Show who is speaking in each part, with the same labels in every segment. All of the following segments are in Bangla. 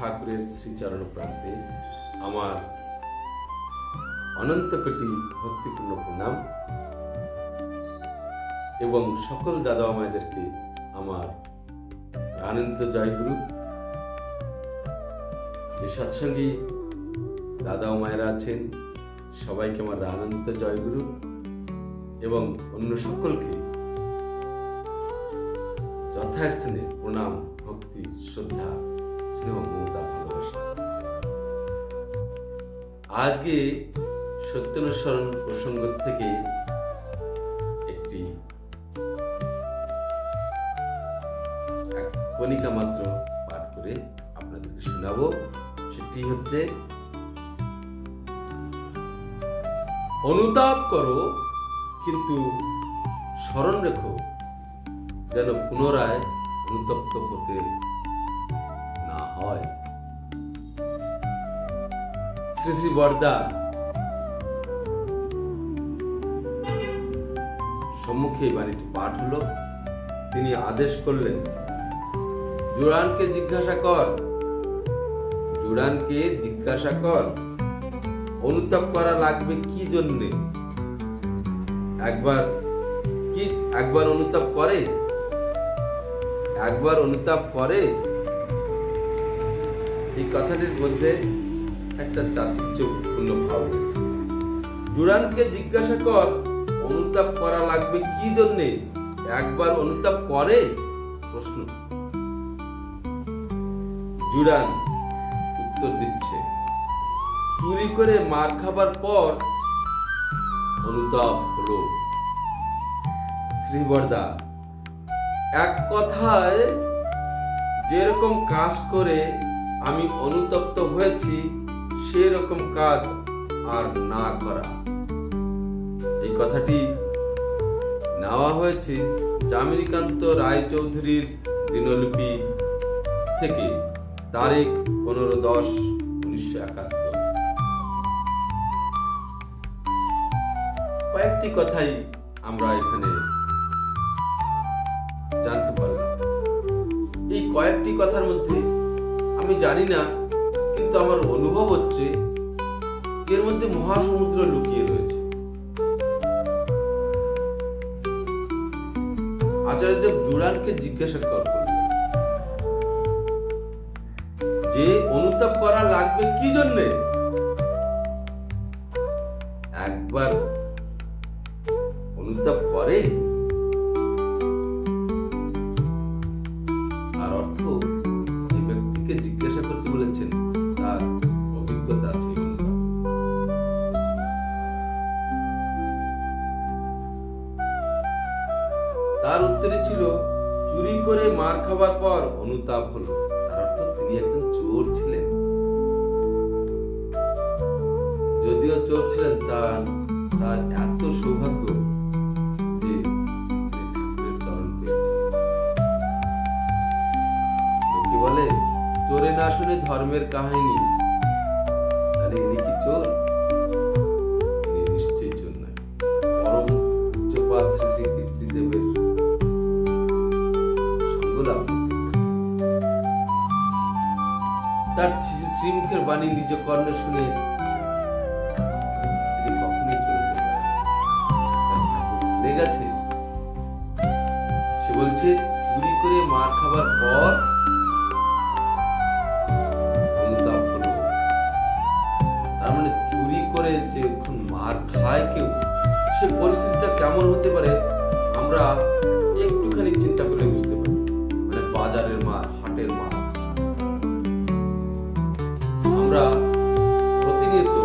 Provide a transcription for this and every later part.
Speaker 1: ঠাকুরের শ্রীচরণ প্রান্তে আমার অনন্ত কোটি ভক্তিপূর্ণ প্রণাম এবং সকল দাদা মায়েদেরকে আমার আনন্দ জয়গুরু। এই সৎসঙ্গী দাদা মায়েরা আছেন, সবাইকে আমার আনন্দ জয়গুরু এবং অন্য সকলকে যথাস্থানে প্রণাম, ভক্তি, শ্রদ্ধা, স্নেহ, মমতা, ভালোবাসা। আজকে সত্যানুসরণ প্রসঙ্গ থেকে একটি কণিকা মাত্র পাঠ করে আপনাদেরকে শোনাবো। সেটি হচ্ছে, অনুতাপ করো কিন্তু স্মরণ রেখো যেন পুনরায় অনুতপ্ত হতে না হয়। শ্রী শ্রী বরদা সম্মুখে এই বাণীটি পাঠ হলো। তিনি আদেশ করলেন, জুড়ানকে জিজ্ঞাসা কর অনুতাপ করা লাগবে কি জন্যে। একবার অনুতাপ করে এই কথাটির মধ্যে একটা চাতুর্যপূর্ণ ভাব রয়েছে। জুড়ানকে জিজ্ঞাসা কর অনুতাপ করা লাগবে কি জন্যে, একবার অনুতাপ করে? প্রশ্ন। জুড়ান উত্তর দিচ্ছে, চুরি করে মার খাবার পর অনুতাপ হলো। শ্রী বরদা, এক কথায় যেরকম কাজ করে আমি অনুতপ্ত হয়েছি সেরকম কাজ আর না করা। এই কথাটি নেওয়া হয়েছে যামিনীকান্ত রায়চৌধুরীর দিনলিপি থেকে, তারিখ 15-10-1971। কয়েকটি কথাই আমরা এখানে জানতে পারলাম। এই কয়েকটি কথার মধ্যে আমি জানি না, কিন্তু আমার অনুভব হচ্ছে এর মধ্যে মহাসমুদ্র লুকিয়ে রয়েছে। আচার্যদেব জুড়ানকে জিজ্ঞাসা করলেন যে অনুতাপ করা লাগবে কি জন্যে। একবার অনুতাপ করে, আর অর্থ যে ব্যক্তিকে জিজ্ঞাসা করতে বলেছেন তার অভিজ্ঞতা আছে। তার উত্তরে ছিল, চুরি করে মার খাবার পর অনুতাপ হলো। তার অর্থ তিনি একজন চোর ছিলেন। যদিও চোর ছিলেন, তার এত সৌভাগ্য যে ঠাকুরের চরণ পেয়েছে। লোকে বলে, চোরে না শুনে ধর্মের কাহিনী। তাহলে ইনি কি চোর? ইনি নিশ্চয়ই চোর নয়। পরম পূজ্যপাদ শ্রী শ্রী কীর্তিদেবের সঙ্গ লাভ করতে পেরেছে। তার শ্রীমুখের বাণী নিজ কর্ণে শুনে গেছে। সে বলছে, চুরি করে মার খাবার পর অনুতাপ হলো। তার মানে চুরি করে যে মার খায় কেউ, সে পরিস্থিতিটা কেমন হতে পারে আমরা একটুখানি চিন্তা করে বুঝতে পারি। মানে বাজারের মার, হাটের মার। আমরা প্রতিনিয়ত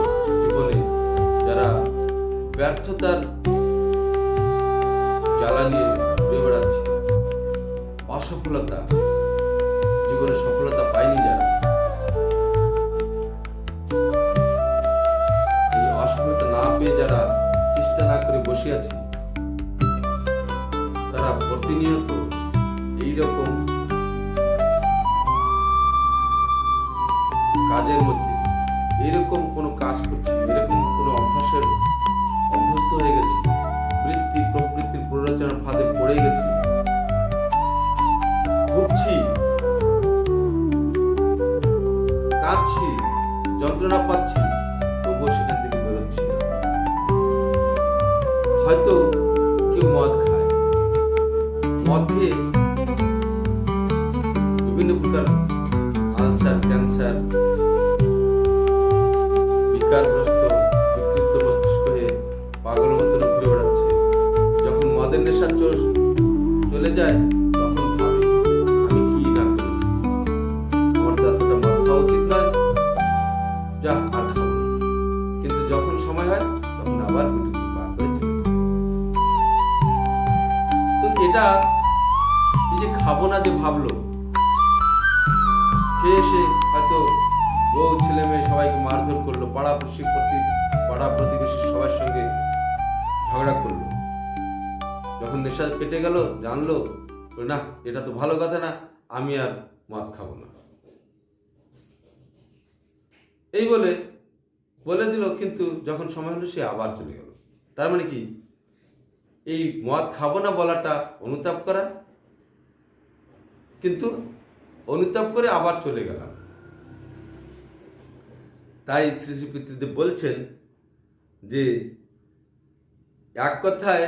Speaker 1: জীবনে যারা ব্যর্থতার জ্বালা নিয়ে ঘুরে বেড়াচ্ছি, অসফলতা, জীবনে সফলতা পাইনি যারা, এই অসফলতা না পেয়ে যারা চেষ্টা না করে বসে আছে, তারা প্রতিনিয়ত এইরকম কাজের মধ্যে এরকম কোনো কাজ করছি, এরকম কোনো অভ্যাসের অভ্যস্ত হয়ে গেছি, বৃত্তি প্রবৃত্তির প্ররোচনার ফাঁদে পড়ে গেছি, ভুগছি। হয়তো কেউ মদ খায়, মদ খেয়ে বিভিন্ন প্রকার আলসার, ক্যান্সার, বিকারগ্রস্ত বিকৃত মস্তিষ্ক হয়ে পাগল মতন ঘুরে বেড়াচ্ছে। যখন মদের নেশা চলে যায় তখন ভাবে আমি কি না করেছি, আমার তো এতটা মদ খাওয়া উচিত নয়, যা আর খাবো না। কিন্তু যখন সময় হয় তখন আবার বিরতি পার করে চলে যায়। তো এটা এই যে খাবো না যে ভাবলো, খেয়ে এসে হয়তো বউ ছেলে মেয়ে সবাইকে মারধর করলো, পাড়া প্রতিবেশী সবার সঙ্গে ঝগড়া করলো। যখন নেশা কেটে গেল, জানলো না এটা তো ভালো কথা না, আমি আর মদ খাবো না, এই বলে দিল। কিন্তু যখন সময় হলো সে আবার চলে গেল। তার মানে কি, এই মদ খাবো না বলাটা অনুতাপ করা, কিন্তু অনুতাপ করে আবার চলে গেলাম। তাই শ্রী শ্রী পিতৃদেব বলছেন যে এক কথায়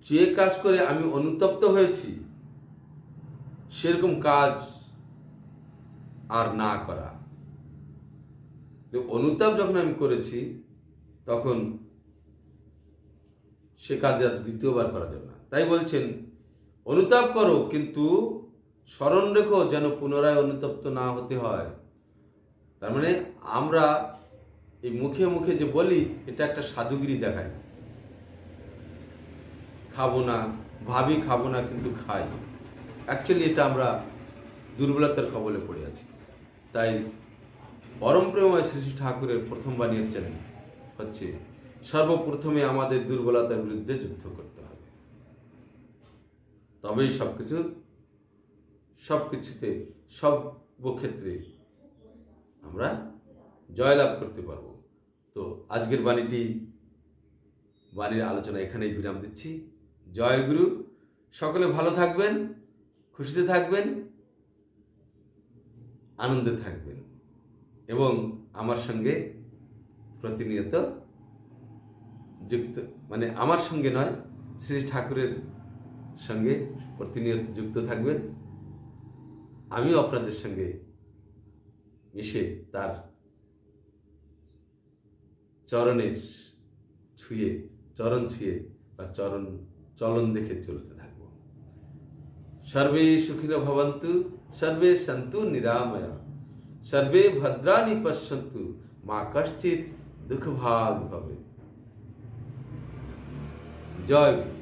Speaker 1: যে কাজ করে আমি অনুতপ্ত হয়েছি সেরকম কাজ আর না করা। অনুতাপ যখন আমি করেছি তখন সে কাজ আর দ্বিতীয়বার করা যাবে না। তাই বলছেন অনুতাপ করো, কিন্তু স্মরণ রেখো যেন পুনরায় অনুতপ্ত না হতে হয়। তার মানে আমরা এই মুখে মুখে যে বলি এটা একটা সাধুগিরি দেখায়, খাবো না, ভাবি খাবো না কিন্তু খাই। অ্যাকচুয়ালি এটা আমরা দুর্বলতার কবলে পড়ে আছি। তাই পরম প্রেমময় শ্রী শ্রী ঠাকুরের প্রথম বাণী হচ্ছে সর্বপ্রথমে আমাদের দুর্বলতার বিরুদ্ধে যুদ্ধ করতে হবে, তবেই সবকিছুতে সর্বক্ষেত্রে আমরা জয়লাভ করতে পারবো। তো আজকের বাণীর আলোচনা এখানেই বিরাম দিচ্ছি। জয় গুরু। সকলে ভালো থাকবেন, খুশিতে থাকবেন, আনন্দে থাকবেন এবং আমার সঙ্গে প্রতিনিয়ত যুক্ত, মানে আমার সঙ্গে নয়, শ্রী ঠাকুরের সঙ্গে প্রতিনিয়ত যুক্ত থাকবেন। আমিও আপনাদের সঙ্গে মিশে তার চরণ ছুঁয়ে বা চলন দেখে চলতে থাকবো। সর্বে সুখিনো ভবন্তু, সর্বে সন্তু নিরাময়া, সর্বে ভদ্রাণি পশ্যন্তু, মা কশ্চিৎ দুঃখভাগ ভবেৎ। জয় গুরু।